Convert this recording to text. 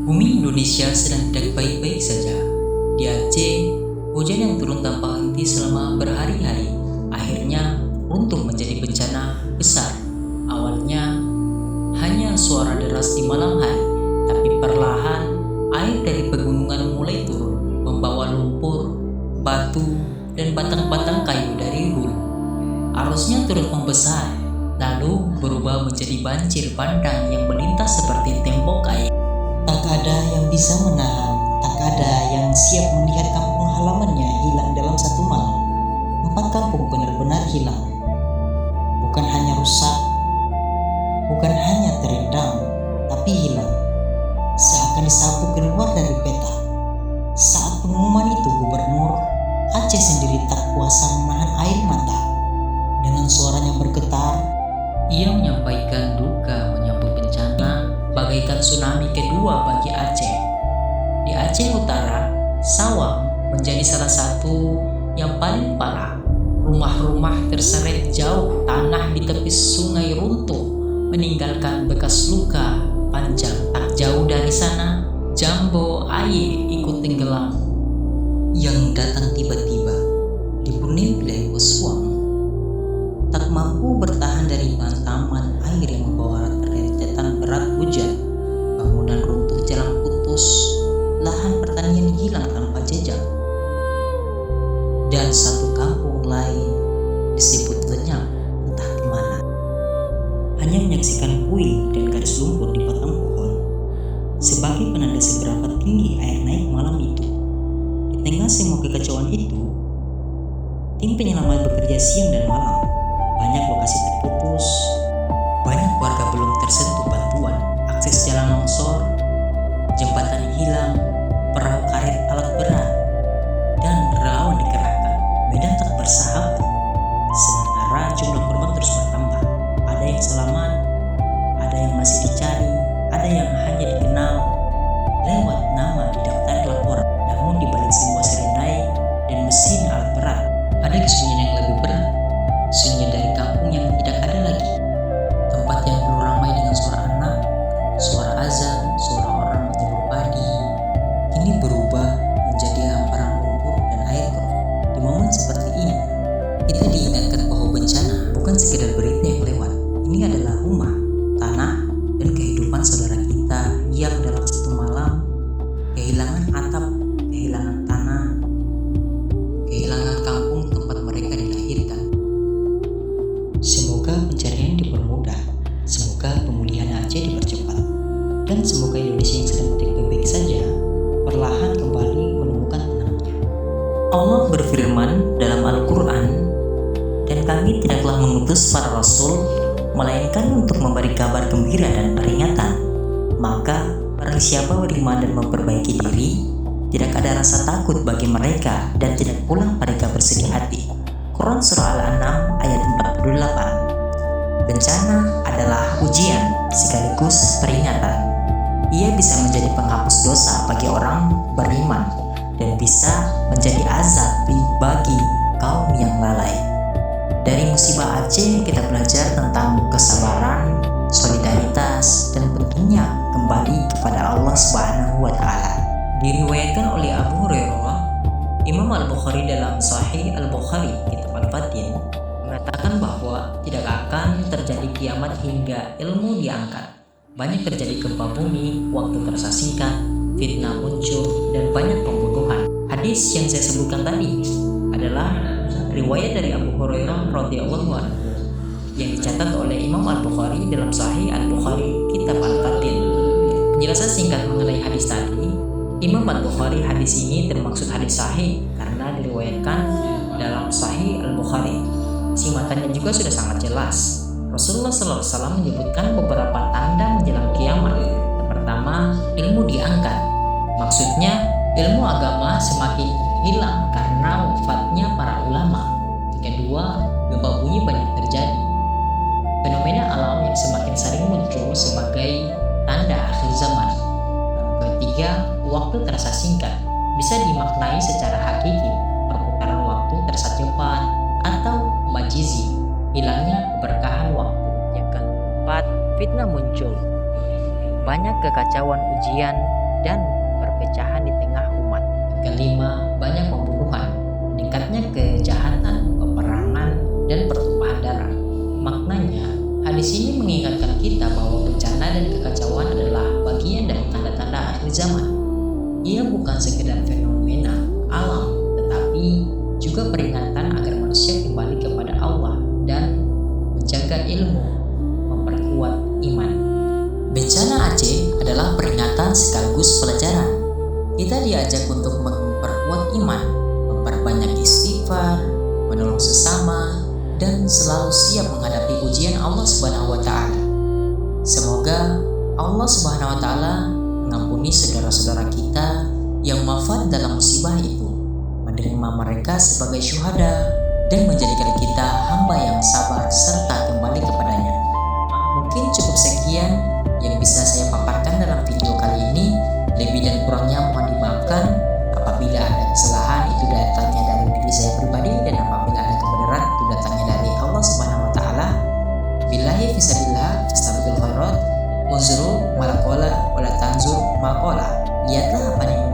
Bumi Indonesia sedang tidak baik-baik saja. Di Aceh, hujan yang turun tanpa henti selama berhari-hari akhirnya runtuh menjadi bencana besar. Awalnya hanya suara deras di malam hari, tapi perlahan air dari pegunungan mulai turun, membawa lumpur, batu, dan batang-batang kayu dari hulu. Arusnya turut membesar, lalu berubah menjadi banjir bandang yang melintas seperti tembok air. Tak ada yang bisa menahan, tak ada yang siap melihat kampung halamannya hilang dalam satu malam. 4 kampung benar-benar hilang. Bukan hanya rusak, bukan hanya terendam, tapi hilang. Seakan disapu keluar dari peta. Saat pengumuman itu, Gubernur Aceh sendiri tak kuasa menahan air mata. Dengan suaranya bergetar, ia menyampaikan duka menyambut bencana bagaikan tsunami kedua bagi Aceh. Di Aceh Utara, Sawang menjadi salah satu yang paling parah. Rumah-rumah terseret jauh, tanah di tepi sungai runtuh, meninggalkan bekas luka panjang. Tak jauh dari sana, Jambo Aye ikut tenggelam. Yang datang tiba-tiba, dipenuhi wilayah Oswang. Tak mampu bertahan dari hantaman air yang membawa rentetan berat hujan, bangunan runtuh, jalan putus, lahan pertanian hilang tanpa jejak, dan satu kampung lain disebut lenyap entah kemana. Hanya menyaksikan puing dan garis lumpur di batang pohon sebagai penanda seberapa tinggi air naik malam itu. Di tengah semua kekacauan itu, tim penyelamat bekerja siang dan malam. Banyak lokasi terputus, banyak warga belum tersentuh bantuan, akses jalan longsor, jembatan hilang, perahu karet alat berat, dan relawan dikerahkan. Medan tak bersahabat, sementara jumlah korban terus bertambah. Ada yang selamat, ada yang masih dicari, ada yang hanya dikenal lewat nama di daftar laporan. Namun di balik semua serenai dan mesin alat berat, ada kesunyian yang lebih berat. Sunyi dari kampung yang tidak ada lagi. Tempat yang dulu ramai dengan suara anak, suara azan, suara orang menyebur padi, kini berubah menjadi hamparan lumpur dan air keruh. Di momen seperti ini, kita diingatkan bahwa bencana bukan sekedar berita yang lewat. Ini adalah rumah, tanah, dan kehidupan saudara kita yang dalam satu malam kehilangan atap, kehilangan tanah, kehilangan kampung tempat mereka dilahirkan. Semoga pencarian dipermudah, semoga pemulihan Aceh dipercepat, dan semoga Indonesia yang sedang tidak baik-baik saja perlahan kembali menemukan tenangnya. Allah berfirman dalam Al-Quran, dan kami tidaklah mengutus para rasul melainkan untuk memberi kabar gembira dan peringatan. Maka barang siapa beriman dan memperbaiki diri, tidak ada rasa takut bagi mereka dan tidak pula mereka bersedih hati. Quran Surah Al-An'am ayat 48. Bencana adalah ujian sekaligus peringatan. Ia bisa menjadi penghapus dosa bagi orang beriman dan bisa menjadi azab bagi kaum yang lalai. Dari musibah Aceh kita belajar tentang kesabaran, solidaritas, dan pentingnya kembali kepada Allah Subhanahu wa Ta'ala. Diriwayatkan oleh Abu Hurairah, Imam Al-Bukhari dalam Sahih Al-Bukhari Kitab Al-Fatin mengatakan bahwa tidak akan terjadi kiamat hingga ilmu diangkat. Banyak terjadi gempa bumi, waktu terasa singkat, fitnah muncul, dan banyak pembunuhan. Hadis yang saya sebutkan tadi adalah riwayat dari Abu Hurairah radhiyallahu anhu yang dicatat oleh Imam Al-Bukhari dalam Sahih Al-Bukhari Kitab Al-Fatin. Penjelasan singkat mengenai hadis tadi, Imam Al-Bukhari hadis ini termaksud hadis sahih karena diriwayatkan dalam Sahih Al-Bukhari. Isi matanya juga sudah sangat jelas. Rasulullah SAW menyebutkan beberapa tanda menjelang kiamat. Pertama, ilmu diangkat. Maksudnya, ilmu agama semakin hilang karena wafatnya para ulama. Kedua, gempa bumi banyak terjadi. Fenomena alam yang semakin sering muncul sebagai tanda akhir zaman. Ketiga, waktu terasa singkat, bisa dimaknai secara hakiki, perputaran waktu terasa cepat, atau majizi, hilangnya keberkahan waktu. Yang keempat, fitnah muncul. banyak kekacauan, ujian, dan perpecahan di tengah umat. Kelima, banyak pembunuhan, meningkatnya kejahatan, peperangan, dan pertumpahan darah. Maknanya, hadis ini mengingatkan kita bahwa bencana dan kekacauan adalah bagian dari tanda-tanda akhir zaman. Ia bukan sekedar fenomena alam, tetapi juga peringatan agar manusia kembali kepada Allah dan menjaga ilmu, memperkuat iman. Bencana Aceh adalah peringatan sekaligus pelajaran. Kita diajak untuk memperkuat iman, memperbanyak istighfar, menolong sesama, dan selalu siap menghadapi ujian Allah Subhanahu wa Ta'ala. Semoga Allah Subhanahu wa Ta'ala mengampuni saudara-saudara kita yang wafat dalam musibah itu, menerima mereka sebagai syuhada, dan menjadikan kita hamba yang sabar serta kembali kepadanya. Mungkin cukup sekian yang bisa saya paparkan dalam video kali ini. Lebih dan kurangnya mohon dimaafkan. Apabila ada kesalahan, itu datangnya dari diri saya pribadi, dan apabila ada kebenaran, itu datangnya dari Allah Subhanahu wa Ta'ala. Billahi fisabilillah, fastabiqul khairat, unzuru malakola wala tanzur makola. Lihatlah apa yang